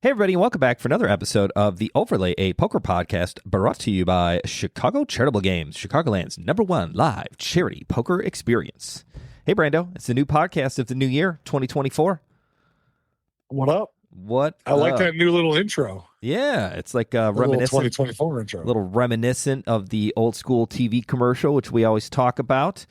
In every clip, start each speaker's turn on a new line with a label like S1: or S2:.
S1: Hey, everybody, and welcome back for another episode of The Overlay, a poker podcast brought to you by Chicago Charitable Games, Chicagoland's #1 live charity poker experience. Hey, Brando, it's the new podcast of the new year, 2024.
S2: What up?
S1: What
S2: I like that new little intro.
S1: Yeah, it's like
S2: The little
S1: reminiscent,
S2: 2024 intro.
S1: little reminiscent of the old school TV commercial, which we always talk about.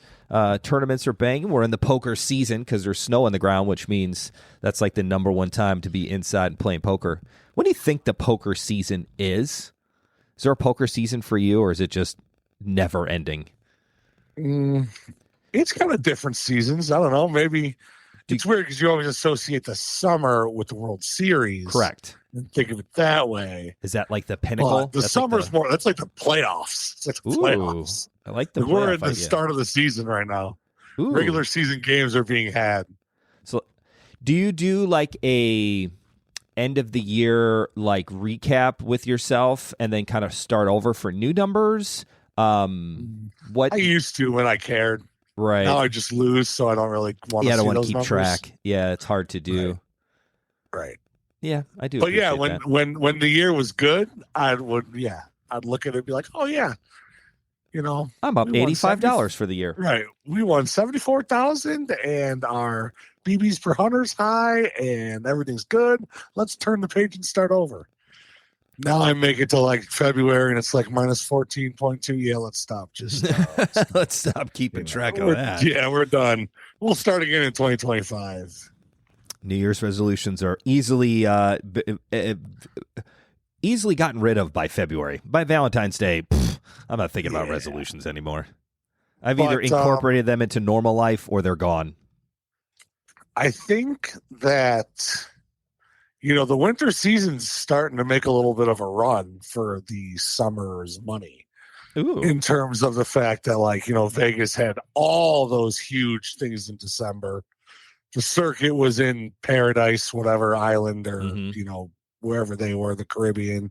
S1: Tournaments are banging. We're in the poker season because there's snow on the ground, which means that's like the #1 time to be inside and playing poker. What do you think the poker season is? Is there a poker season for you, or is it just never ending?
S2: It's kind of different seasons. I don't know. Maybe it's weird because you always associate the summer with the World Series.
S1: Correct.
S2: And think of it that way.
S1: Is that like the pinnacle?
S2: But the summer's more, that's like the playoffs. It's like the playoffs.
S1: I like the
S2: We're in the start of the season right now.
S1: Ooh.
S2: Regular season games are being had.
S1: So do you do like a end of the year like recap with yourself and then kind of start over for new numbers? What
S2: I used to when I cared.
S1: Right.
S2: Now I just lose, so I don't really want to.
S1: I don't
S2: see
S1: want to
S2: those
S1: keep
S2: numbers.
S1: track. Yeah, it's hard to do.
S2: Right.
S1: Yeah, I do.
S2: But yeah,
S1: appreciate
S2: when the year was good, I'd look at it and be like, oh yeah,
S1: I'm up $85 for the year.
S2: Right. We won 74,000 and our BBs per hunter's high and everything's good. Let's turn the page and start over. Now I make it to like February and it's like minus 14.2. Yeah, let's stop. Just
S1: let's stop keeping track of that.
S2: Yeah, we're done. We'll start again in 2025.
S1: New Year's resolutions are easily gotten rid of by February. By Valentine's Day, I'm not thinking about resolutions anymore. I've either incorporated them into normal life or they're gone.
S2: I think that, the winter season's starting to make a little bit of a run for the summer's money.
S1: Ooh.
S2: In terms of the fact that, Vegas had all those huge things in December. The circuit was in Paradise, whatever island or, wherever they were, the Caribbean.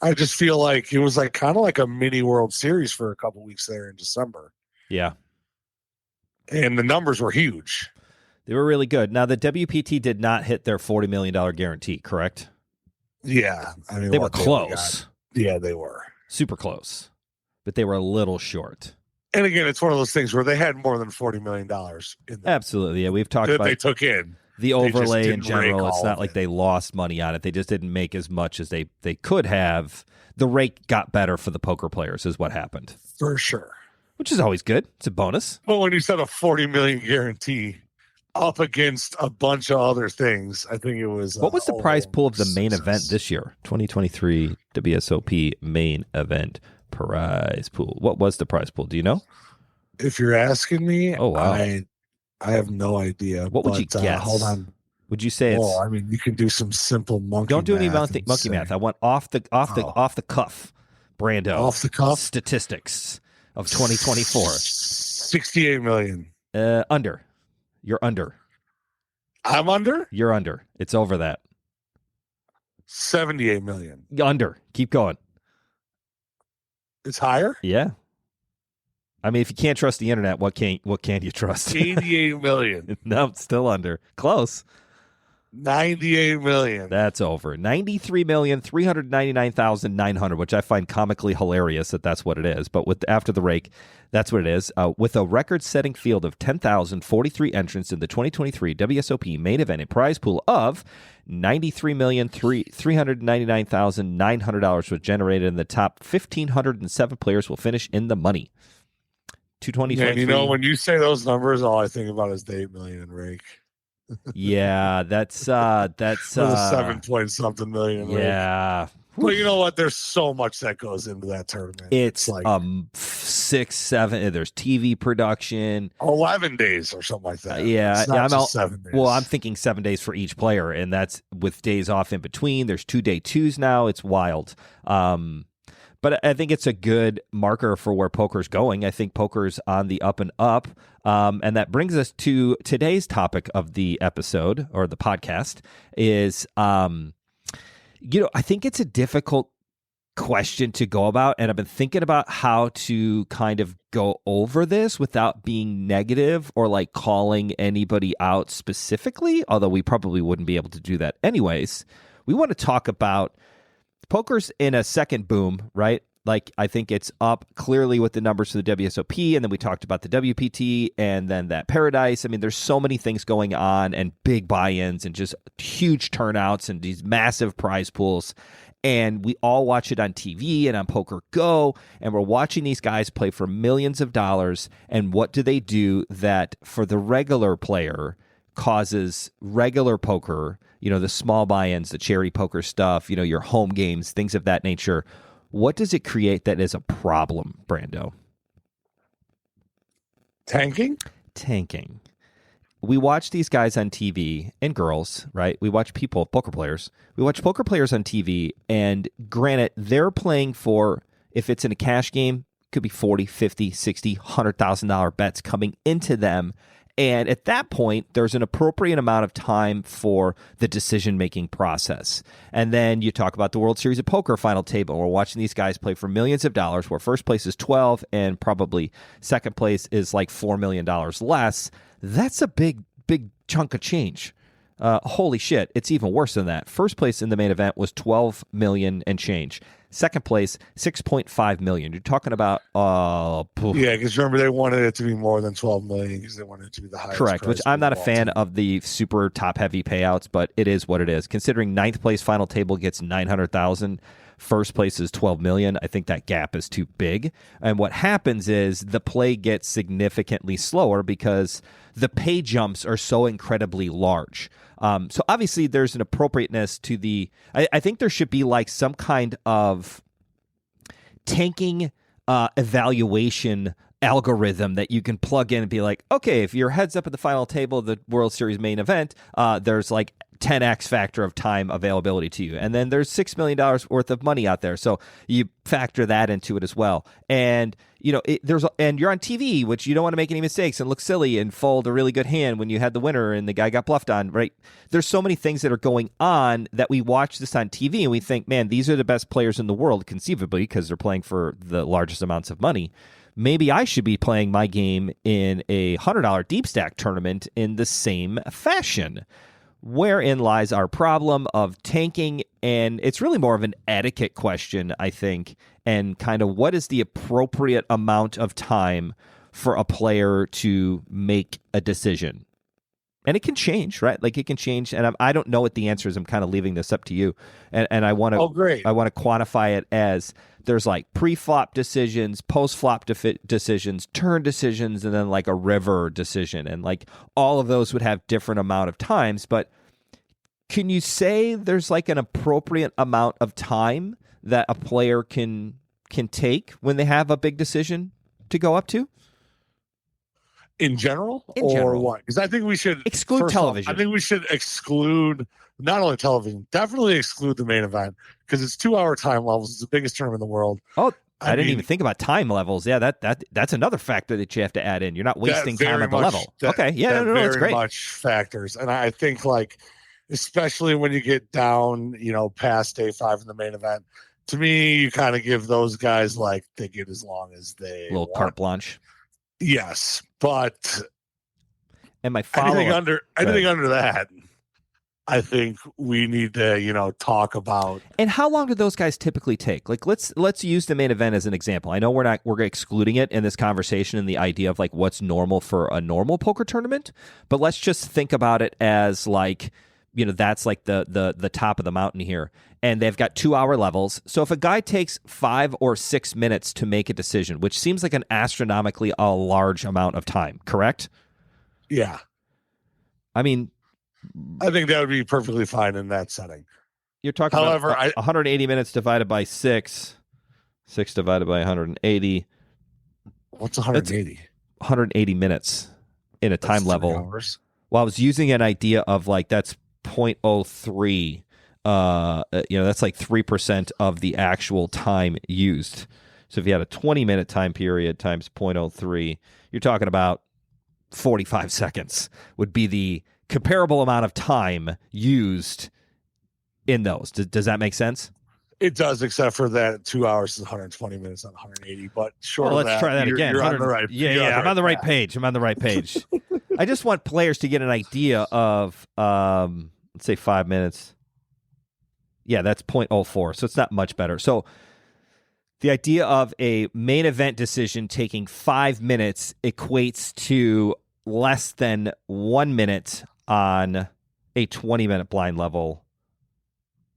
S2: I just feel like it was kind of like a mini World Series for a couple weeks there in December.
S1: Yeah.
S2: And the numbers were huge.
S1: They were really good. Now, the WPT did not hit their $40 million guarantee, correct?
S2: Yeah. I mean,
S1: they were close.
S2: Yeah, they were.
S1: Super close. But they were a little short.
S2: And again, it's one of those things where they had more than $40 million in them.
S1: Absolutely. Yeah, we've talked about
S2: they took in.
S1: The overlay in general. It's not like they lost money on it. They just didn't make as much as they could have. The rate got better for the poker players is what happened.
S2: For sure.
S1: Which is always good. It's a bonus.
S2: But when you said a $40 million guarantee up against a bunch of other things, I think it was...
S1: What was the prize pool of the main event this year? 2023 WSOP main event prize pool. What was the prize pool? Do you know?
S2: If you're asking me,
S1: oh wow,
S2: I have no idea.
S1: What would you guess?
S2: Hold on.
S1: Would you say it's?
S2: I mean, you can do some simple monkey.
S1: Don't do any monkey
S2: math.
S1: math. I want off the cuff, Brando.
S2: Off the cuff
S1: statistics of 2024.
S2: 68 million.
S1: Under. You're under.
S2: I'm under.
S1: You're under. It's over that.
S2: 78 million.
S1: Under. Keep going.
S2: It's higher?
S1: Yeah. I mean, if you can't trust the internet, what can you trust?
S2: 88 million.
S1: No, it's still under. Close.
S2: 98 million.
S1: That's over. 93,399,900, which I find comically hilarious that's what it is. But after the rake, that's what it is. With a record-setting field of 10,043 entrants in the 2023 WSOP main event, a prize pool of $93,399,900 was generated, and the top 1,507 players will finish in the money. 2023.
S2: Yeah, when you say those numbers, all I think about is the 8 million rake.
S1: Yeah, that's
S2: 7 point something million.
S1: Yeah.
S2: Rake. But you know what? There's so much that goes into that tournament.
S1: It's like 6, 7. There's TV production.
S2: 11 days or something like that.
S1: Yeah,
S2: it's not just 7 days.
S1: Well, I'm thinking 7 days for each player, and that's with days off in between. There's 2-day twos now. It's wild. But I think it's a good marker for where poker's going. I think poker's on the up and up. And that brings us to today's topic of the episode or the podcast is, I think it's a difficult question to go about. And I've been thinking about how to kind of go over this without being negative or like calling anybody out specifically, although we probably wouldn't be able to do that anyways, we want to talk about poker's in a second boom, right? Like, I think it's up clearly with the numbers for the WSOP, and then we talked about the WPT, and then that Paradise. I mean, there's so many things going on, and big buy-ins, and just huge turnouts, and these massive prize pools. And we all watch it on TV and on Poker Go, and we're watching these guys play for millions of dollars. And what do they do that for the regular player causes regular poker, the small buy-ins, the charity poker stuff, your home games, things of that nature? What does it create that is a problem, Brando?
S2: Tanking. We
S1: watch these guys on TV, and girls, right? We watch poker players. We watch poker players on TV, and granted, they're playing for, if it's in a cash game, it could be $40, $50, $60, $100,000 bets coming into them. And at that point, there's an appropriate amount of time for the decision-making process. And then you talk about the World Series of Poker final table. We're watching these guys play for millions of dollars, where first place is 12 and probably second place is like $4 million less. That's a big chunk of change. Holy shit, it's even worse than that. First place in the main event was 12 million and change. Second place, 6.5 million. You're talking about
S2: yeah, because remember, they wanted it to be more than 12 million because they wanted it to be the highest.
S1: Correct, which I'm not a fan of the super top heavy payouts, but it is what it is. Considering ninth place final table gets 900,000, first place is 12 million. I think that gap is too big. And what happens is the play gets significantly slower because the pay jumps are so incredibly large. So obviously there's an appropriateness to the, I think there should be like some kind of tanking evaluation algorithm that you can plug in and be like, okay, if your heads up at the final table of the World Series main event, there's like 10x factor of time availability to you. And then there's $6 million worth of money out there. So you factor that into it as well. And, and you're on TV, which you don't want to make any mistakes and look silly and fold a really good hand when you had the winner and the guy got bluffed on, right? There's so many things that are going on that we watch this on TV and we think, man, these are the best players in the world, conceivably, because they're playing for the largest amounts of money. Maybe I should be playing my game in a $100 deep stack tournament in the same fashion. Wherein lies our problem of tanking, and it's really more of an etiquette question, I think, and kind of what is the appropriate amount of time for a player to make a decision. And it can change, right? Like it can change, and I don't know what the answer is. I'm kind of leaving this up to you, and I want to.
S2: Oh, great!
S1: I want to quantify it as there's like pre-flop decisions, post-flop decisions, turn decisions, and then like a river decision, and like all of those would have different amount of times. But can you say there's like an appropriate amount of time that a player can take when they have a big decision to go up to?
S2: In general,
S1: in general.
S2: What? Because I think we should
S1: exclude television.
S2: I think we should exclude not only television, definitely exclude the main event because it's 2-hour time levels. It's the biggest tournament in the world.
S1: Oh, I didn't even think about time levels. Yeah, that's another factor that you have to add in. You're not wasting time at the level. Okay, yeah, no, it's great.
S2: Very much factors, and I think like, especially when you get down, past day 5 in the main event. To me, you kind of give those guys like they get as long as they
S1: little
S2: want.
S1: Carte blanche.
S2: Yes, but
S1: and my follow
S2: anything under that, I think we need to talk about.
S1: And how long do those guys typically take? Like let's use the main event as an example. I know we're excluding it in this conversation and the idea of like what's normal for a normal poker tournament, but let's just think about it as like, that's like the top of the mountain here. And they've got 2-hour levels. So if a guy takes 5 or 6 minutes to make a decision, which seems like an astronomically a large amount of time, correct?
S2: Yeah.
S1: I mean,
S2: I think that would be perfectly fine in that setting.
S1: You're talking about 180 minutes divided by 6. 6 divided by 180.
S2: What's 180?
S1: 180 minutes in a time level.
S2: Hours.
S1: Well, I was using an idea of like that's 0.03. That's like 3% of the actual time used. So if you had a 20-minute time period times 0.03, you're talking about 45 seconds would be the comparable amount of time used in those. Does that make sense?
S2: It does, except for that 2 hours is 120 minutes, not 180. But sure,
S1: let's try that again.
S2: You're on the right.
S1: I'm on the right page. I'm on the right page. I just want players to get an idea of, let's say 5 minutes. Yeah, that's 0.04. So it's not much better. So the idea of a main event decision taking 5 minutes equates to less than 1 minute on a 20-minute blind level.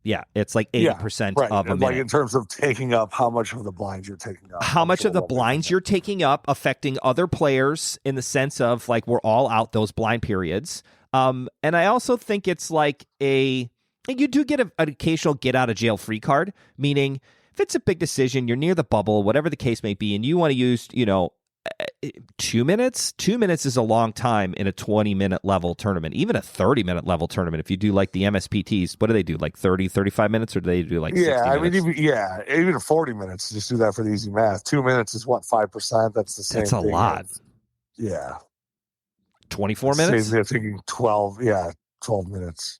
S1: Yeah, it's like 80%
S2: right.
S1: of a
S2: And
S1: minute.
S2: in terms of taking up, how much of the blinds you're taking up.
S1: How much of the blinds you're taking up affecting other players in the sense of like we're all out those blind periods. And I also think it's like you do get an occasional get out of jail free card, meaning if it's a big decision, you're near the bubble, whatever the case may be, and you want to use, 2 minutes. 2 minutes is a long time in a 20-minute level tournament, even a 30-minute level tournament. If you do like the MSPTs, what do they do? Like 30, 35 minutes, or do they do like 60 minutes?
S2: Even 40 minutes. Just do that for the easy math. 2 minutes is what, 5%? That's the same.
S1: That's a lot. 24 minutes.
S2: They're thinking 12. Yeah, 12 minutes.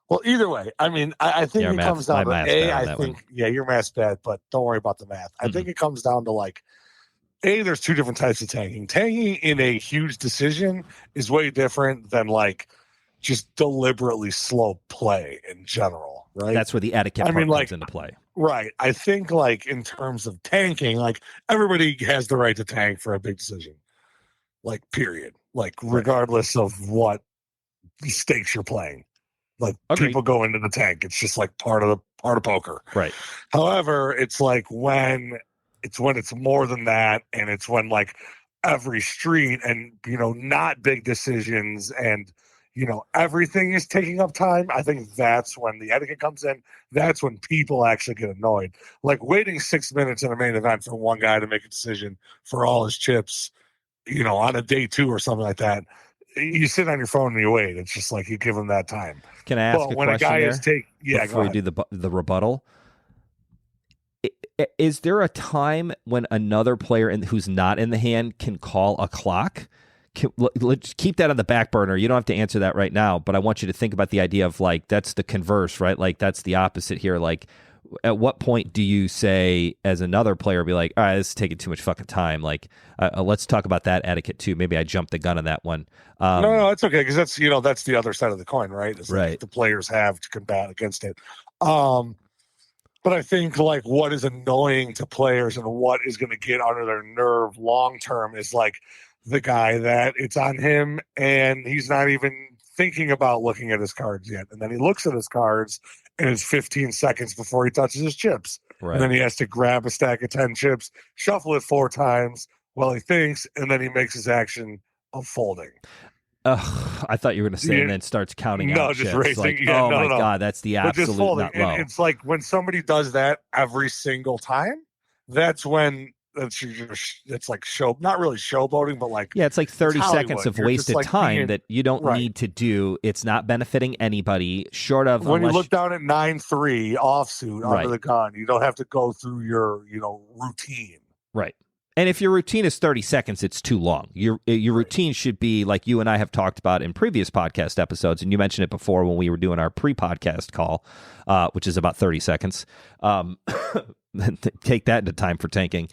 S2: Well, either way, I mean, I think it comes down to I think your math's bad, but don't worry about the math. I think it comes down to like. There's two different types of tanking. Tanking in a huge decision is way different than like just deliberately slow play in general, right?
S1: That's where the etiquette comes into play.
S2: Right. I think like in terms of tanking, like everybody has the right to tank for a big decision. Like period. Like regardless of what stakes you're playing. Like people go into the tank. It's just like part of poker.
S1: Right.
S2: However, it's like when it's more than that, and it's when like every street and not big decisions and everything is taking up time. I think that's when the etiquette comes in. That's when people actually get annoyed. Like waiting 6 minutes in a main event for one guy to make a decision for all his chips, on a day 2 or something like that. You sit on your phone and you wait. It's just like you give him that time.
S1: Can I ask a
S2: when
S1: question
S2: a guy
S1: there before you do the rebuttal? Is there a time when another player who's not in the hand can call a clock? Let's keep that on the back burner. You don't have to answer that right now, but I want you to think about the idea of like that's the converse, right? Like that's the opposite here. Like at what point do you say as another player be like, all right, this is taking too much fucking time. Like let's talk about that etiquette too. Maybe I jumped the gun on that one.
S2: No, it's okay. Cause that's, that's the other side of the coin, right? It's
S1: right.
S2: Like the players have to combat against it. But I think like what is annoying to players and what is going to get under their nerve long term is like the guy that it's on him and he's not even thinking about looking at his cards yet. And then he looks at his cards and it's 15 seconds before he touches his chips. Right. And then he has to grab a stack of 10 chips, shuffle it 4 times while he thinks, and then he makes his action of folding.
S1: I thought you were going to say and then starts counting out
S2: just
S1: chips.
S2: racing.
S1: Like, my God, that's the absolute nut low.
S2: It's like when somebody does that every single time, that's when it's like not really showboating, but like
S1: it's like 30 seconds of wasted time that you don't need to do. It's not benefiting anybody short of
S2: when you look down at 9-3 offsuit under the gun, you don't have to go through your routine.
S1: Right. And if your routine is 30 seconds, it's too long. Your routine should be like you and I have talked about in previous podcast episodes, and you mentioned it before when we were doing our pre-podcast call, which is about 30 seconds. Take that into time for tanking.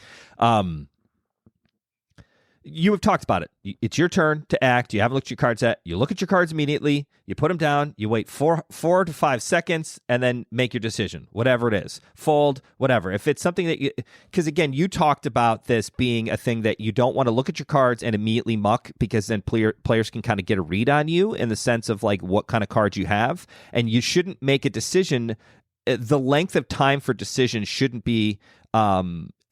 S1: You have talked about it. It's your turn to act. You haven't looked at your cards yet. You look at your cards immediately. You put them down. You wait 4 to 5 seconds and then make your decision, whatever it is. Fold, whatever. If it's something that because again, you talked about this being a thing that you don't want to look at your cards and immediately muck because then players can kind of get a read on you in the sense of like what kind of cards you have. And you shouldn't make a decision. The length of time for decision shouldn't be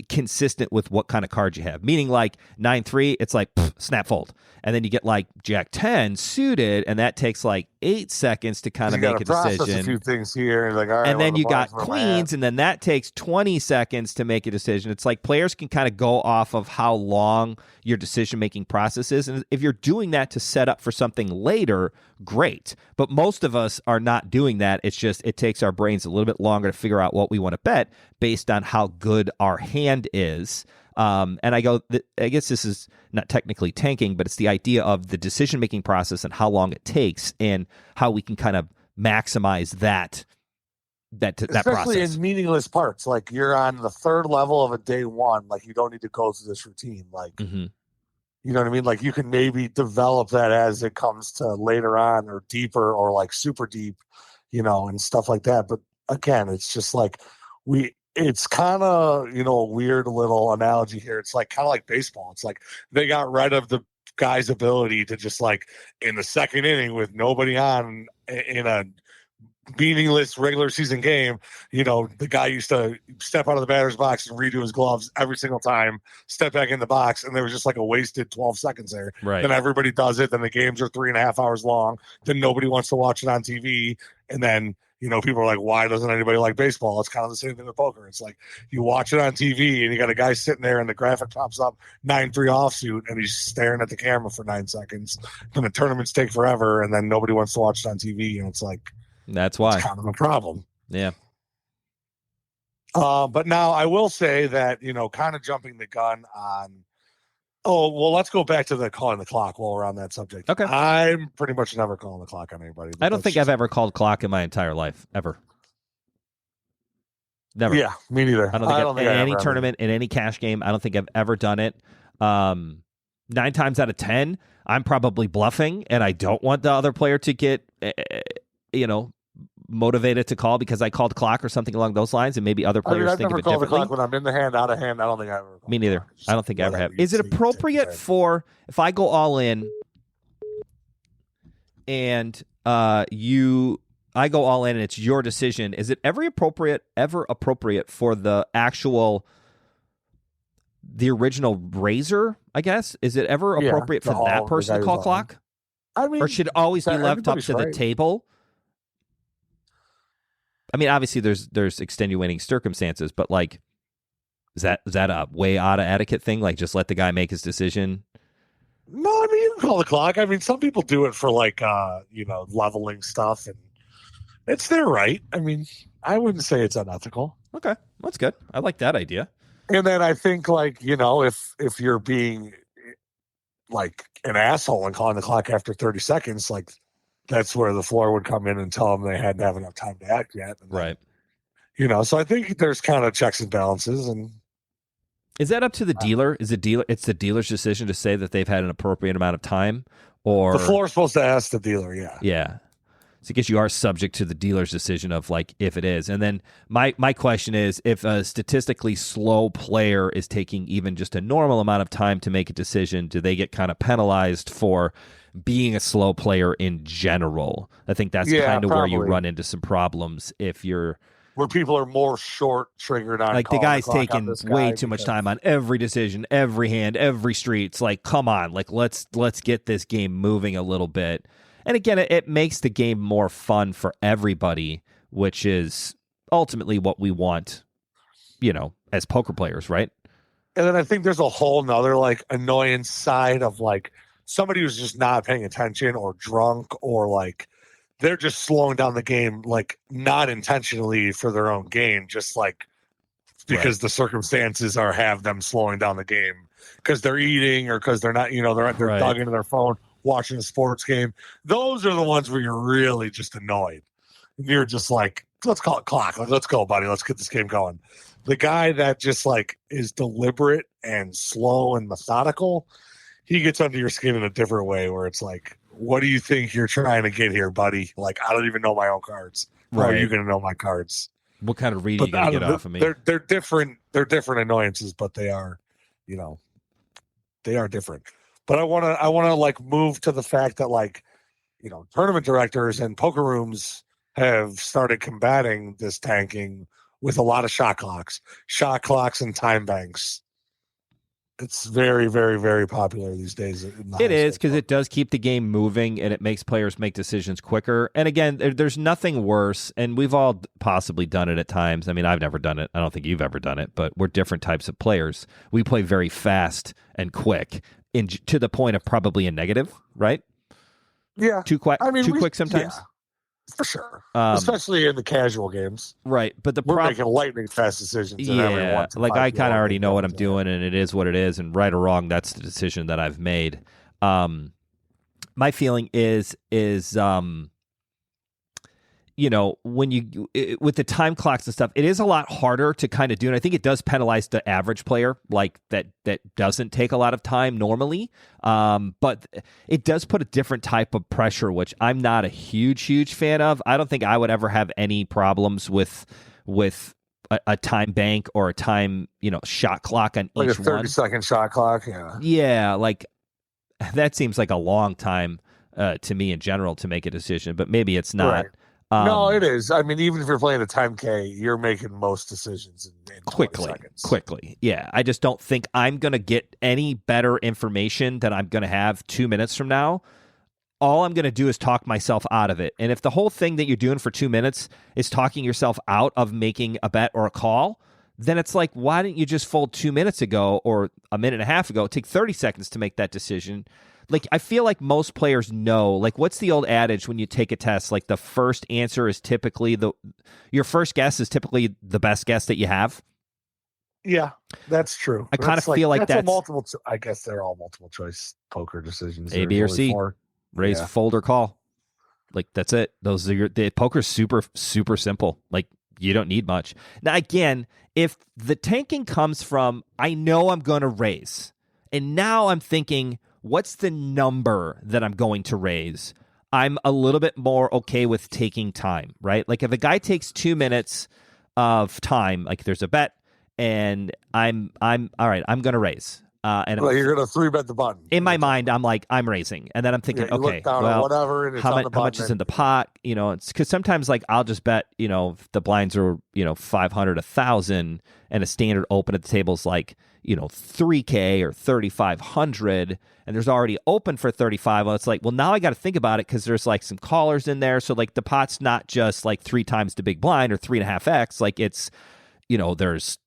S1: consistent with what kind of card you have. Meaning like 9-3, it's like snap fold. And then you get like Jack 10 suited, and that takes like 8 seconds to kind of make a decision.
S2: A few things here, and like, all right,
S1: and then you got queens, and then that takes 20 seconds to make a decision. It's like players can kind of go off of how long your decision-making process is. And if you're doing that to set up for something later, great. But most of us are not doing that. It's just it takes our brains a little bit longer to figure out what we want to bet based on how good our hand is. And I guess this is not technically tanking, but it's the idea of the decision-making process and how long it takes and how we can kind of maximize that process.
S2: Especially in meaningless parts. Like you're on the 3rd level of a day 1. Like you don't need to go through this routine. Like, you know what I mean? Like you can maybe develop that as it comes to later on or deeper or like super deep, and stuff like that. But again, it's just like it's kind of, a weird little analogy here. It's like kind of like baseball. It's like they got rid of the guy's ability to just like in the second inning with nobody on in a meaningless regular season game, the guy used to step out of the batter's box and redo his gloves every single time, step back in the box, and there was just like a wasted 12 seconds there.
S1: Right.
S2: Then everybody does it. Then the games are 3.5 hours long. Then nobody wants to watch it on TV. And then, people are like, why doesn't anybody like baseball? It's kind of the same thing with poker. It's like you watch it on TV and you got a guy sitting there and the graphic pops up 9-3 offsuit and he's staring at the camera for 9 seconds. And the tournaments take forever and then nobody wants to watch it on TV. And it's like,
S1: that's why.
S2: It's kind of a problem.
S1: Yeah.
S2: But now I will say that, kind of jumping the gun on, let's go back to the calling the clock while we're on that subject.
S1: Okay.
S2: I'm pretty much never calling the clock on anybody.
S1: I don't think I've ever called clock in my entire life, ever. Never.
S2: Yeah, me neither.
S1: I don't think in any tournament, in any cash game, I don't think I've ever done it. 9 times out of 10, I'm probably bluffing, and I don't want the other player to get, motivated to call because I called clock or something along those lines, and maybe other players think of it differently. I've never called the clock
S2: when I'm in the hand, out of hand. I don't think I ever.
S1: Me neither. I don't think I ever have. Is it appropriate for if I go all in and I go all in and it's your decision? Is it ever appropriate for the original raiser? I guess is it ever appropriate for that person to call clock? I mean, or should it always be left up to the table? I mean, obviously, there's extenuating circumstances, but like, is that a way out of etiquette thing? Like, just let the guy make his decision.
S2: No, I mean, you can call the clock. I mean, some people do it for like, leveling stuff, and it's their right. I mean, I wouldn't say it's unethical.
S1: Okay, that's good. I like that idea.
S2: And then I think, like, if you're being like an asshole and calling the clock after 30 seconds, like. That's where the floor would come in and tell them they hadn't have enough time to act yet. And
S1: right.
S2: Then, so I think there's kind of checks and balances. And
S1: is that up to the dealer? It's the dealer's decision to say that they've had an appropriate amount of time, or
S2: the floor's supposed to ask the dealer. Yeah.
S1: Yeah. So I guess you are subject to the dealer's decision of like if it is. And then my question is, if a statistically slow player is taking even just a normal amount of time to make a decision, do they get kind of penalized for being a slow player in general? I think that's kind of where you run into some problems if you're
S2: where people are more short triggered on
S1: like the guy's taking way too much time on every decision, every hand, every street. It's like, come on, like let's get this game moving a little bit. And again, it makes the game more fun for everybody, which is ultimately what we want, as poker players, right?
S2: And then I think there's a whole nother like annoyance side of like somebody who's just not paying attention or drunk or like they're just slowing down the game, like not intentionally for their own gain, just like because the circumstances have them slowing down the game because they're eating or because they're not, they're dug into their phone watching a sports game. Those are the ones where you're really just annoyed. You're just like, let's call it clock. Like, let's go, buddy. Let's get this game going. The guy that just like is deliberate and slow and methodical, he gets under your skin in a different way where it's like, what do you think you're trying to get here, buddy? Like, I don't even know my own cards. How are you going to know my cards?
S1: What kind of read are you going to get off of me?
S2: They're different. They're different annoyances, but they are, they are different. But I want to like move to the fact that like, tournament directors and poker rooms have started combating this tanking with a lot of shot clocks and time banks. It's very, very, very popular these days.
S1: It is because it does keep the game moving and it makes players make decisions quicker. And again, there's nothing worse, and we've all possibly done it at times. I mean, I've never done it. I don't think you've ever done it, but we're different types of players. We play very fast and quick, to the point of probably a negative, right?
S2: Yeah.
S1: Too quick sometimes.
S2: Yeah. For sure, especially in the casual games,
S1: right? But
S2: we're making lightning fast decisions.
S1: Like I kind of already know what I'm doing, and it is what it is. And right or wrong, that's the decision that I've made. My feeling is when with the time clocks and stuff, it is a lot harder to kind of do. And I think it does penalize the average player, like that doesn't take a lot of time normally. But it does put a different type of pressure, which I'm not a huge fan of. I don't think I would ever have any problems with a time bank or a time, shot clock on
S2: like
S1: each
S2: a 30-second shot clock.
S1: Yeah. Like that seems like a long time to me in general to make a decision, but maybe it's not.
S2: Right. No, it is. I mean, even if you're playing a time K, you're making most decisions in 20 seconds.
S1: Quickly. Yeah. I just don't think I'm going to get any better information than I'm going to have 2 minutes from now. All I'm going to do is talk myself out of it. And if the whole thing that you're doing for 2 minutes is talking yourself out of making a bet or a call, then it's like, why didn't you just fold 2 minutes ago or a minute and a half ago? Take 30 seconds to make that decision. Like, I feel like most players know, like, what's the old adage when you take a test? Like, the first answer is typically your first guess is typically the best guess that you have.
S2: Yeah, that's true.
S1: I kind of feel like that's
S2: a multiple. I guess they're all multiple choice poker decisions.
S1: A, B, or C. Raise, fold, or call. Like, that's it. Those are the poker's super, super simple. Like, you don't need much. Now, again, if the tanking comes from, I know I'm going to raise, and now I'm thinking, what's the number that I'm going to raise? I'm a little bit more okay with taking time, right? Like if a guy takes 2 minutes of time, like there's a bet, and I'm all right, I'm going to raise. And
S2: well, you're going to 3-bet the button.
S1: In my mind, I'm like, I'm raising. And then I'm thinking, okay, well,
S2: whatever, and it's
S1: how much is in the pot? It's because sometimes like I'll just bet, if the blinds are, 500, 1,000, and a standard open at the table is like, 3K or 3,500, and there's already open for 35. Well, it's like, well, now I got to think about it because there's like some callers in there. So like the pot's not just like 3 times the big blind or 3.5x. Like it's, there's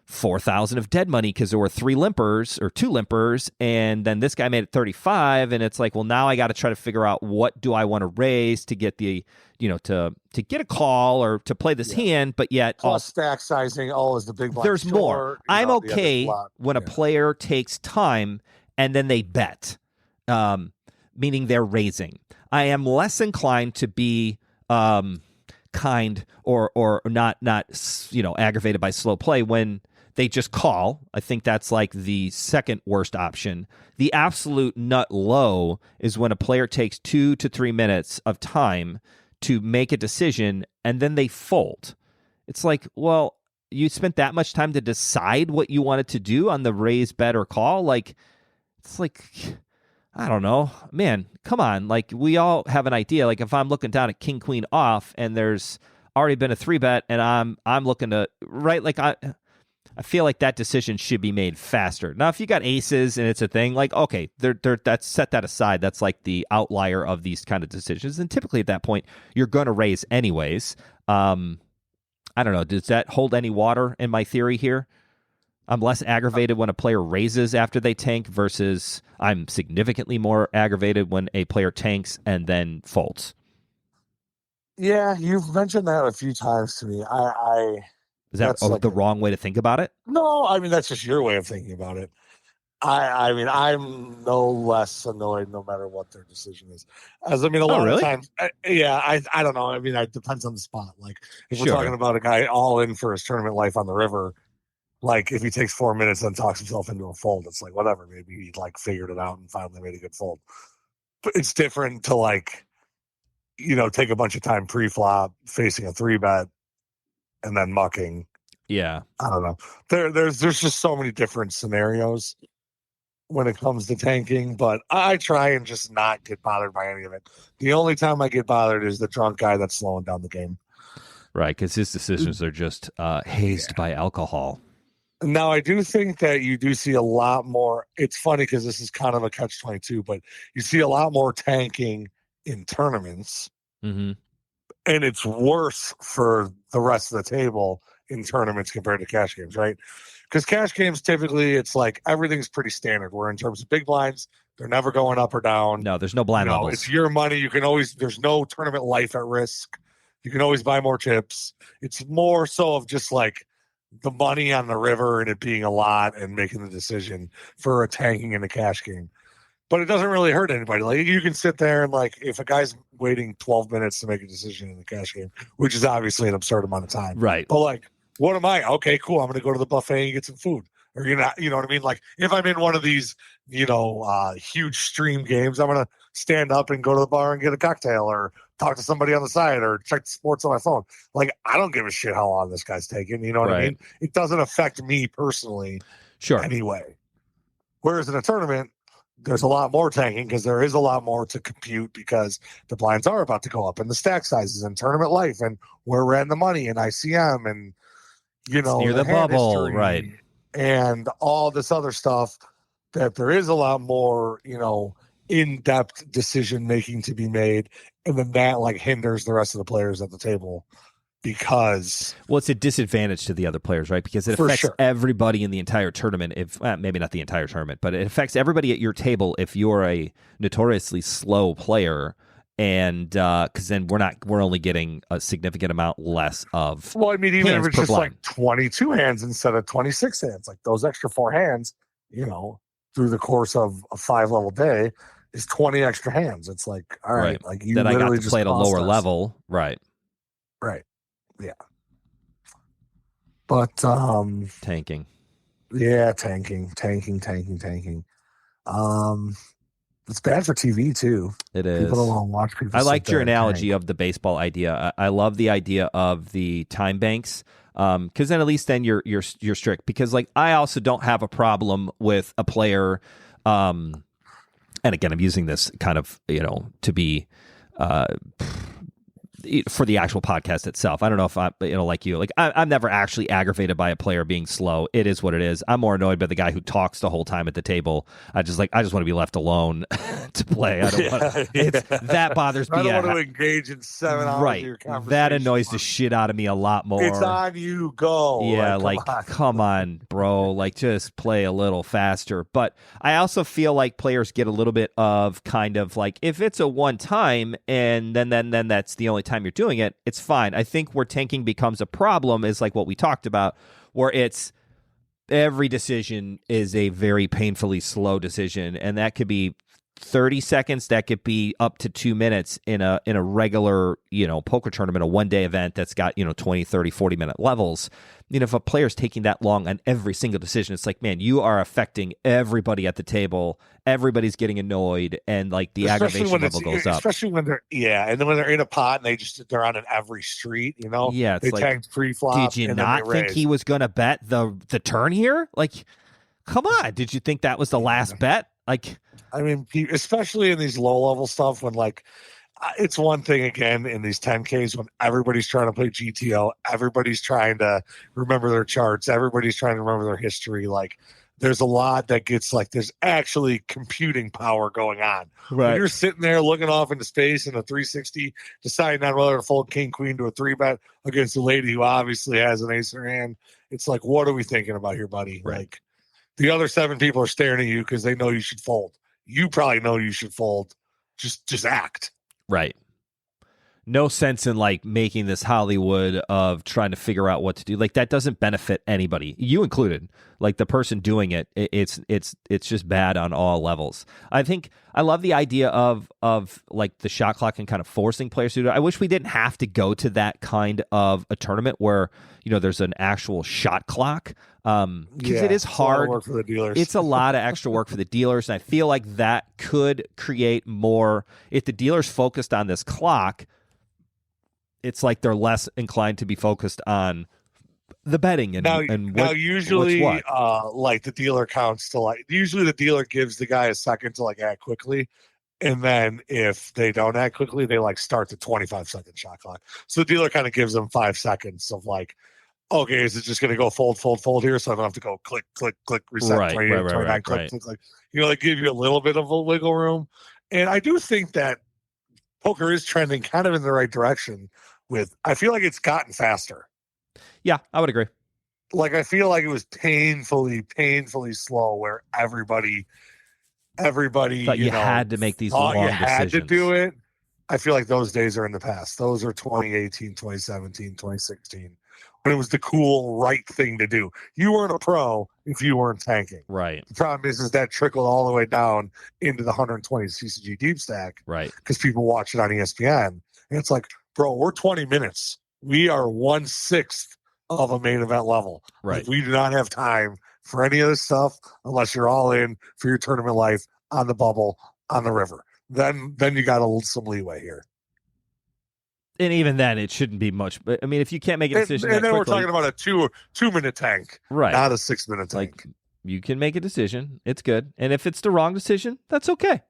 S1: 4,000 of dead money because there were 3 limpers or 2 limpers, and then this guy made it 35, and it's like, well, now I got to try to figure out what do I want to raise to get the, to get a call or to play this hand, but yet
S2: plus stack sizing. Is the big blind.
S1: There's more. I'm okay when a player takes time and then they bet, meaning they're raising. I am less inclined to be kind or not aggravated by slow play when they just call. I think that's like the second worst option. The absolute nut low is when a player takes 2 to 3 minutes of time to make a decision and then they fold. It's like, well, you spent that much time to decide what you wanted to do on the raise, bet, or call. Like, it's like, I don't know, man, come on. Like, we all have an idea. Like, if I'm looking down at king, queen off and there's already been a 3-bet and I'm looking to, right? Like, I feel like that decision should be made faster. Now, if you got aces and it's a thing, like, okay, that's set that aside. That's like the outlier of these kind of decisions. And typically at that point, you're going to raise anyways. I don't know. Does that hold any water in my theory here? I'm less aggravated when a player raises after they tank versus I'm significantly more aggravated when a player tanks and then folds.
S2: Yeah, you've mentioned that a few times to me.
S1: Is that the wrong way to think about it?
S2: No, I mean, that's just your way of thinking about it. I mean, I'm no less annoyed no matter what their decision is. As I mean, a lot of times, I don't know. I mean, it depends on the spot. Like, if we're talking about a guy all in for his tournament life on the river, like if he takes 4 minutes and talks himself into a fold, it's like, whatever. Maybe he like figured it out and finally made a good fold. But it's different to like, take a bunch of time pre-flop facing a 3-bet and then mucking.
S1: Yeah.
S2: I don't know. There's just so many different scenarios when it comes to tanking, but I try and just not get bothered by any of it. The only time I get bothered is the drunk guy that's slowing down the game.
S1: Right, because his decisions are just hazed by alcohol.
S2: Now, I do think that you do see a lot more. It's funny because this is kind of a catch-22, but you see a lot more tanking in tournaments.
S1: Mm-hmm.
S2: And it's worse for the rest of the table in tournaments compared to cash games, right? Because cash games, typically, it's like everything's pretty standard. Where in terms of big blinds, they're never going up or down.
S1: No, there's no blind levels.
S2: It's your money. You can always, there's no tournament life at risk. You can always buy more chips. It's more so of just like the money on the river and it being a lot and making the decision for a tanking in a cash game. but it doesn't really hurt anybody. Like you can sit there and like if a guy's waiting 12 minutes to make a decision in the cash game, which is obviously an absurd amount of time.
S1: Right.
S2: But like, what am I? Okay, cool. I'm going to go to the buffet and get some food. Or you're not, you know what I mean? Like if I'm in one of these, huge stream games, I'm going to stand up and go to the bar and get a cocktail or talk to somebody on the side or check the sports on my phone. Like I don't give a shit how long this guy's taking. You know what I mean? It doesn't affect me personally.
S1: Sure.
S2: Anyway. Whereas in a tournament, there's a lot more tanking because there is a lot more to compute because the blinds are about to go up and the stack sizes and tournament life and where we're at in the money and ICM and,
S1: near the bubble, right.
S2: And all this other stuff that there is a lot more, in-depth decision making to be made. And then that like hinders the rest of the players at the table because
S1: it's a disadvantage to the other players, right? Because it affects everybody in the entire tournament. If maybe not the entire tournament, but it affects everybody at your table if you're a notoriously slow player, and because then we're only getting a significant amount less of.
S2: Well, I mean, even if it's just like 22 hands instead of 26 hands, like those extra 4 hands, through the course of a 5-level day, is 20 extra hands. It's like, all right, like you
S1: that I got to
S2: just
S1: play at a lower level, right?
S2: Right. Yeah. But
S1: tanking.
S2: Yeah, tanking. It's bad for TV too.
S1: It is.
S2: People don't want to watch people.
S1: I liked your analogy of the baseball idea. I love the idea of the time banks. Because then at least then you're strict. Because like I also don't have a problem with a player. And again, I'm using this kind of to be for the actual podcast itself. I don't know if I'm like you. Like I'm never actually aggravated by a player being slow. It is what it is. I'm more annoyed by the guy who talks the whole time at the table. I just want to be left alone to play. I don't want that bothers me.
S2: I don't want to engage in 7 hours of your conversation.
S1: That annoys the shit out of me a lot more.
S2: It's on you, go.
S1: Yeah, come on, bro. Like just play a little faster. But I also feel like players get a little bit of kind of like if it's a one time and then that's the only time you're doing it, it's fine. I think where tanking becomes a problem is like what we talked about, where it's every decision is a very painfully slow decision, and that could be 30 seconds, that could be up to 2 minutes in a regular, poker tournament, a one-day event that's got, 20, 30, 40-minute levels. If a player's taking that long on every single decision, it's like, man, you are affecting everybody at the table. Everybody's getting annoyed, and like the aggravation level goes up.
S2: Especially when and then when they're in a pot and they're on every street,
S1: Yeah, it's
S2: they
S1: like,
S2: tanked pre-flop.
S1: Did you not think he was going to bet the turn here? Like, come on, did you think that was the last bet? Like,
S2: I mean, especially in these low-level stuff when like it's one thing again in these 10Ks when everybody's trying to play GTO, everybody's trying to remember their charts, everybody's trying to remember their history. Like there's a lot that gets like there's actually computing power going on.
S1: Right.
S2: When you're sitting there looking off into space in a 360, deciding on whether to fold king queen to a 3-bet against a lady who obviously has an ace in her hand, it's like, what are we thinking about here, buddy?
S1: Right.
S2: Like the other 7 people are staring at you because they know you should fold. You probably know you should fold. Just act.
S1: Right. No sense in like making this Hollywood of trying to figure out what to do. Like that doesn't benefit anybody, you included. Like the person doing it, it's just bad on all levels. I think I love the idea of like the shot clock and kind of forcing players to do it. I wish we didn't have to go to that kind of a tournament where there's an actual shot clock. Because it is hard.
S2: It's a lot of work for the dealers.
S1: It's a lot of extra work for the dealers, and I feel like that could create more. If the dealers focused on this clock, it's like they're less inclined to be focused on the betting and
S2: usually like the dealer counts to like usually the dealer gives the guy a second to like act quickly, and then if they don't act quickly, they like start the 25-second shot clock. So the dealer kind of gives them 5 seconds of like, okay, is it just going to go fold here? So I don't have to go click, reset,
S1: right,
S2: 28, 29, click. Like, they give you a little bit of a wiggle room. And I do think that poker is trending kind of in the right direction I feel like it's gotten faster.
S1: Yeah, I would agree.
S2: Like, I feel like it was painfully slow where everybody
S1: thought you had to make these long decisions.
S2: You had to do it. I feel like those days are in the past. Those are 2018, 2017, 2016, when it was the cool, right thing to do. You weren't a pro if you weren't tanking.
S1: Right.
S2: The problem is that trickled all the way down into the 120 CCG deep stack.
S1: Right.
S2: Because people watch it on ESPN. And it's like, bro, we're 20 minutes. We are 1/6 of a main event level.
S1: Right.
S2: Like, we do not have time for any of this stuff unless you're all in for your tournament life on the bubble, on the river. Then you got some leeway here.
S1: And even then, it shouldn't be much. But I mean, if you can't make a decision,
S2: and then
S1: quickly,
S2: we're talking about a two-minute tank,
S1: right?
S2: Not a 6-minute tank.
S1: Like, you can make a decision. It's good. And if it's the wrong decision, that's okay.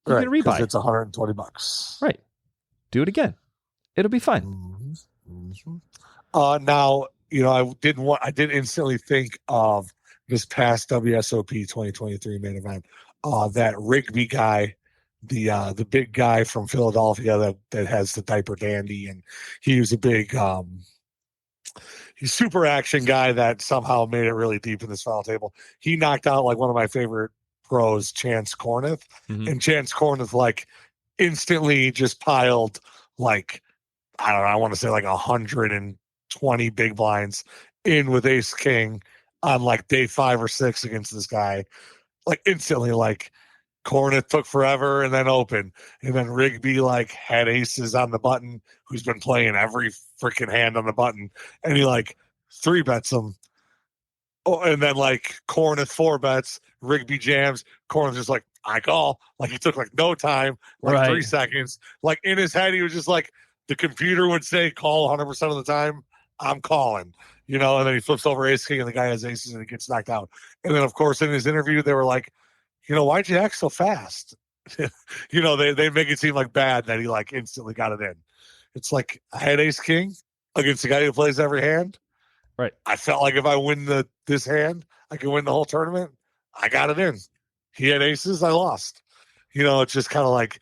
S1: You
S2: right,
S1: can rebuy.
S2: It's $120.
S1: Right. Do it again. It'll be fine.
S2: Now, I did instantly think of this past WSOP 2023 main event. That Rigby guy, the big guy from Philadelphia that has the diaper dandy, and he was a big he's super action guy that somehow made it really deep in this final table. He knocked out like one of my favorite pros, Chance Corneth, and Chance Corneth like instantly just piled like, I don't know, I want to say like 120 big blinds in with ace king on like day 5 or 6 against this guy. Like instantly, like Corneth took forever and then opened. And then Rigby like had aces on the button, who's been playing every freaking hand on the button. And he like 3-bets them. Oh, and then like Corneth 4-bets, Rigby jams, Corneth just like, I call. Like he took like no time, like 3 seconds. Like in his head, he was just like, the computer would say call 100% of the time. I'm calling, and then he flips over ace king and the guy has aces and he gets knocked out. And then of course in his interview, they were like, why'd you act so fast? They make it seem like bad that he like instantly got it in. It's like, I had ace king against the guy who plays every hand.
S1: Right.
S2: I felt like if I win this hand, I can win the whole tournament. I got it in. He had aces, I lost. It's just kind of like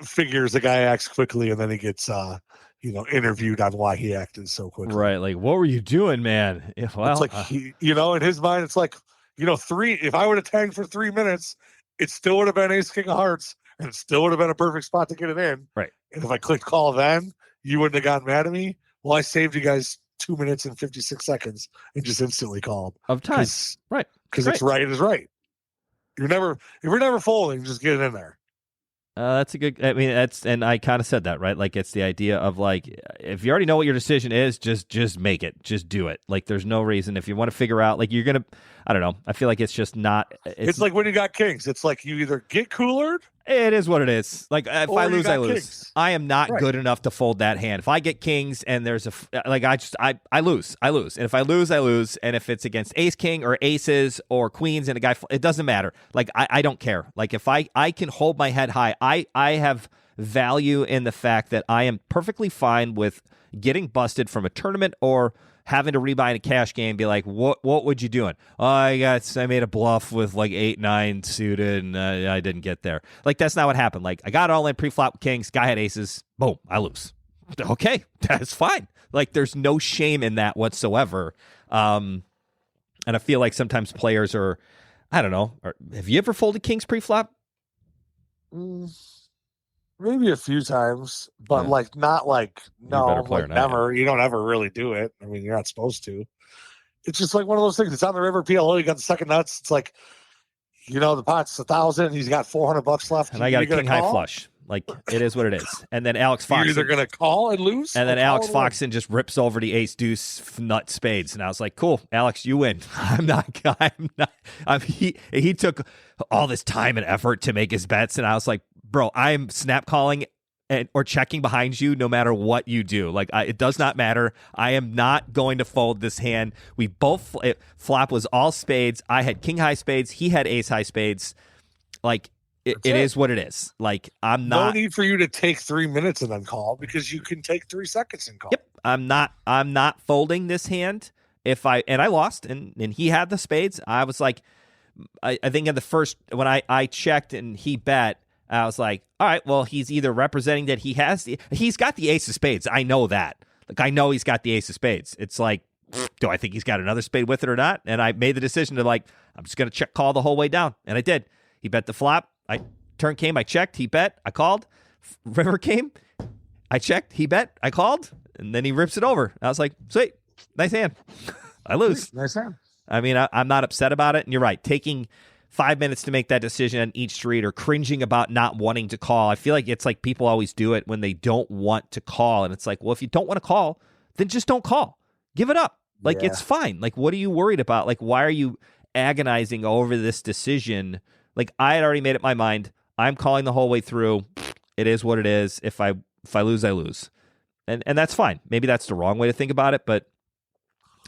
S2: figures the guy acts quickly and then he gets interviewed on why he acted so quickly.
S1: Right. Like, what were you doing, man?
S2: Well, it's like in his mind, it's like, 3. If I would have tanked for 3 minutes, it still would have been ace king of hearts, and it still would have been a perfect spot to get it in.
S1: Right.
S2: And if I clicked call then, you wouldn't have gotten mad at me. Well, I saved you guys 2 minutes and 56 seconds and just instantly called
S1: of time. Right.
S2: Because it's right is right. If you're never folding, just get it in there.
S1: That's a good. I mean, and I kind of said that, right? Like, it's the idea of like, if you already know what your decision is, just make it, just do it. Like, there's no reason if you want to figure out, like, you're gonna. I don't know. I feel like it's just not.
S2: It's like when you got kings. It's like you either get coolered.
S1: It is what it is. Like, if I lose, I lose. Kings. I am not good enough to fold that hand. If I get kings and there's I lose. And if I lose, I lose. And if it's against ace king or aces or queens and a guy, it doesn't matter. Like, I don't care. Like, if I can hold my head high, I have value in the fact that I am perfectly fine with getting busted from a tournament or having to rebuy in a cash game, be like, what would you doing? Oh, I made a bluff with like 8-9 suited and I didn't get there. Like, that's not what happened. Like, I got all in pre-flop with kings, guy had aces, boom, I lose. Okay, that's fine. Like, there's no shame in that whatsoever. And I feel like sometimes players are, I don't know, have you ever folded kings pre-flop?
S2: Maybe a few times, but not like, no, like never. You don't ever really do it. I mean, you're not supposed to. It's just like one of those things. It's on the river PLO. You got the second nuts. It's like, the pot's 1,000. He's got $400 left.
S1: And I got a king high flush. Like, it is what it is. And then Alex Foxen.
S2: You're either going to call and lose.
S1: And then Alex Foxen just rips over the ace deuce nut spades. And I was like, cool, Alex, you win. He took all this time and effort to make his bets. And I was like, bro, I'm snap calling or checking behind you no matter what you do. Like, it does not matter. I am not going to fold this hand. We both, flop was all spades. I had king high spades. He had ace high spades. Like, it is what it is. Like, I'm not.
S2: No need for you to take 3 minutes and then call, because you can take 3 seconds and call.
S1: Yep. I'm not folding this hand. I lost and he had the spades. I was like, I think in the first, when I checked and he bet, I was like, all right, well, he's either representing that he's got the ace of spades. I know that. Like, I know he's got the ace of spades. It's like, do I think he's got another spade with it or not? And I made the decision to, like, I'm just going to check call the whole way down. And I did. He bet the flop. Turn came, I checked. He bet. I called. River came. I checked. He bet. I called. And then he rips it over. I was like, sweet. Nice hand. I lose.
S2: Nice hand.
S1: I mean, I'm not upset about it. And you're right. Taking 5 minutes to make that decision on each street or cringing about not wanting to call. I feel like it's like people always do it when they don't want to call. And it's like, well, if you don't want to call, then just don't call. Give it up. Like, it's fine. Like, what are you worried about? Like, why are you agonizing over this decision? Like, I had already made up my mind. I'm calling the whole way through. It is what it is. If I lose, I lose. And that's fine. Maybe that's the wrong way to think about it, but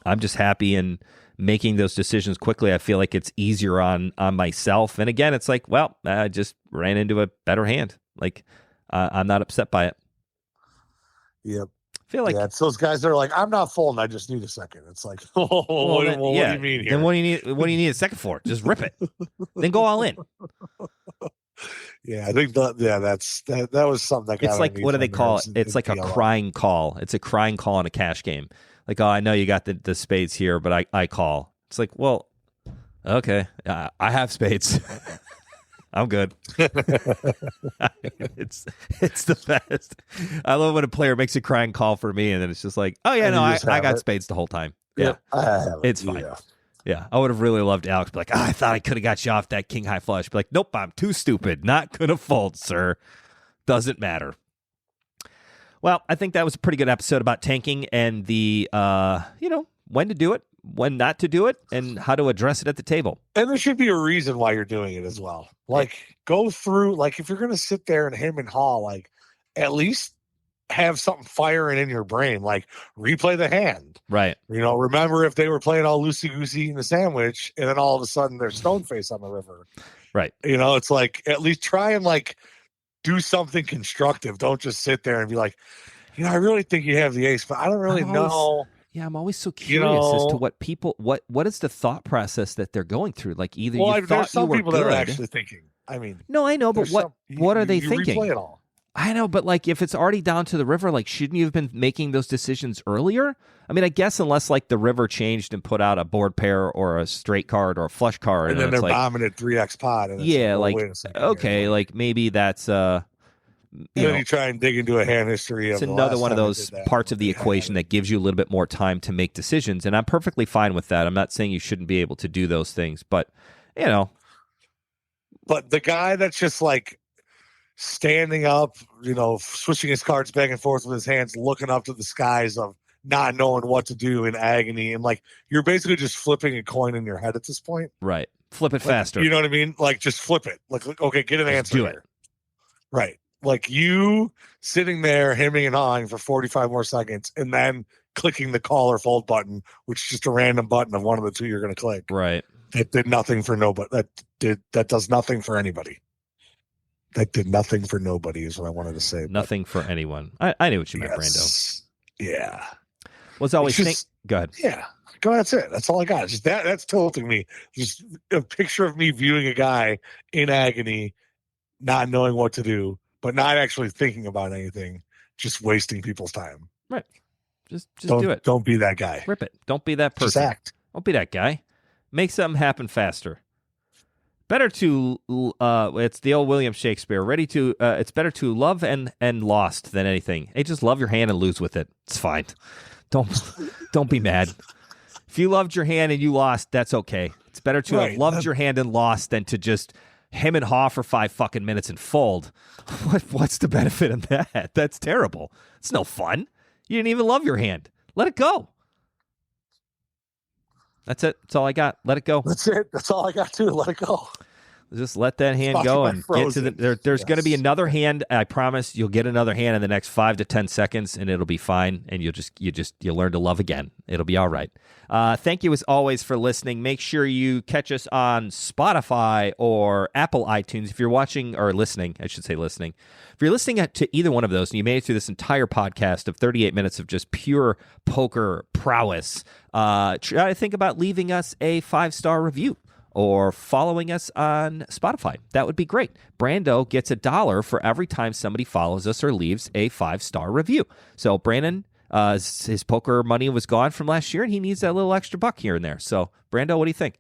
S1: I'm just happy in making those decisions quickly. I feel like it's easier on myself. And again, it's like, well, I just ran into a better hand. Like, I'm not upset by it.
S2: Yep.
S1: I feel like
S2: it's those guys that are like, I'm not folding. I just need a second. It's like, what do you mean here?
S1: Then what do you need a second for? Just rip it. Then go all in.
S2: Yeah, I think that was something that
S1: it's like, what do they call it? It's like a crying call. It's a crying call in a cash game. Like, oh, I know you got the spades here, but I call. It's like, well, okay, I have spades. I'm good. It's the best. I love when a player makes a crying call for me, and then it's just like, oh yeah, no, I got spades the whole time. Yeah, it's fine. Yeah, I would have really loved Alex. Be like, I thought I could have got you off that king high flush. Be like, nope, I'm too stupid. Not gonna fold, sir. Doesn't matter. Well, I think that was a pretty good episode about tanking and the, when to do it, when not to do it, and how to address it at the table.
S2: And there should be a reason why you're doing it as well. Like, go through, like, if you're going to sit there and hem and haw, like, at least have something firing in your brain, like, replay the hand.
S1: Right.
S2: Remember if they were playing all loosey-goosey in the sandwich, and then all of a sudden they're stone face on the river.
S1: Right.
S2: It's like, at least try and, like, do something constructive. Don't just sit there and be like, I really think you have the ace, but I don't really know.
S1: Yeah, I'm always so curious as to what people, what is the thought process that they're going through? Like, either you thought
S2: some
S1: you were
S2: people
S1: good.
S2: that are actually thinking. I mean,
S1: no, I know, but what are they thinking?
S2: Replay it all.
S1: I know, but like, if it's already down to the river, like, shouldn't you have been making those decisions earlier? I mean, I guess unless like the river changed and put out a board pair or a straight card or a flush card,
S2: and then they're bombing at 3x pot. And
S1: yeah, like, okay, like maybe that's
S2: then you try and dig into a hand history.
S1: It's another one of those parts of the equation that gives you a little bit more time to make decisions, and I'm perfectly fine with that. I'm not saying you shouldn't be able to do those things, but
S2: But the guy that's just like standing up, switching his cards back and forth with his hands, looking up to the skies of not knowing what to do in agony, and like you're basically just flipping a coin in your head at this point.
S1: Right. Flip it faster.
S2: You know what I mean? Like, just flip it. Like, okay, get an answer.
S1: Do it.
S2: Right. Like, you sitting there hemming and hawing for 45 more seconds and then clicking the call or fold button, which is just a random button of one of the two you're going to click.
S1: Right.
S2: It did nothing for nobody. That does nothing for anybody. That did nothing for nobody is what I wanted to say.
S1: Nothing for anyone. I knew what you meant, Brando.
S2: Yeah.
S1: Was always go ahead.
S2: Yeah. Go. That's it. That's all I got. Just that's tilting me. Just a picture of me viewing a guy in agony, not knowing what to do, but not actually thinking about anything, just wasting people's time.
S1: Right. Just do it.
S2: Don't be that guy.
S1: Rip it. Don't be that person.
S2: Just act.
S1: Don't be that guy. Make something happen faster. Better to it's the old William Shakespeare. It's better to love and lost than anything. Hey, just love your hand and lose with it. It's fine. Don't be mad. If you loved your hand and you lost, that's okay. It's better to have loved your hand and lost than to just hem and haw for 5 fucking minutes and fold. What's the benefit of that? That's terrible. It's no fun. You didn't even love your hand. Let it go. That's it. That's all I got. Let it go.
S2: That's it. That's all I got too. Let it go.
S1: Just let that hand go and get to the. There's going to be another hand. I promise you'll get another hand in the next 5 to 10 seconds, and it'll be fine. And you'll learn to love again. It'll be all right. Thank you as always for listening. Make sure you catch us on Spotify or Apple iTunes if you're watching or listening. I should say listening. If you're listening to either one of those and you made it through this entire podcast of 38 minutes of just pure poker prowess, try to think about leaving us a 5-star review or following us on Spotify. That would be great. Brando gets $1 for every time somebody follows us or leaves a 5-star review. So Brandon, his poker money was gone from last year, and he needs that little extra buck here and there. So Brando, what do you think?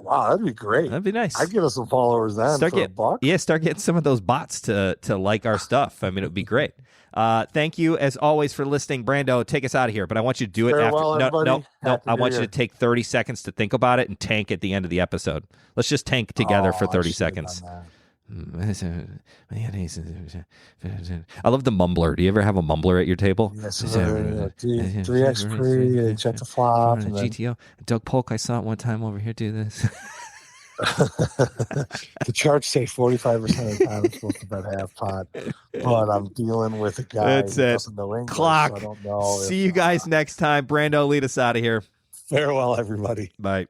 S2: Wow, that'd be great.
S1: That'd be nice.
S2: I'd give us some followers then
S1: start
S2: for a buck.
S1: Yeah, start getting some of those bots to like our stuff. I mean, it would be great. Thank you as always for listening. Brando, take us out of here, but I want you to do it
S2: Farewell,
S1: after. No. I want
S2: Year.
S1: you to take 30 seconds to think about it and tank at the end of the episode. Let's just tank together for 30 seconds. I love the mumbler. Do you ever have a mumbler at your table?
S2: Yes, 3x pre, check the flop.
S1: GTO. Doug Polk, I saw it one time over here do this.
S2: The charts say 45% of the time I'm supposed to bet half pot, but I'm dealing with a guy who doesn't know English.
S1: Clock.
S2: So I don't know.
S1: See you guys next time. Brando, lead us out of here.
S2: Farewell, everybody.
S1: Bye.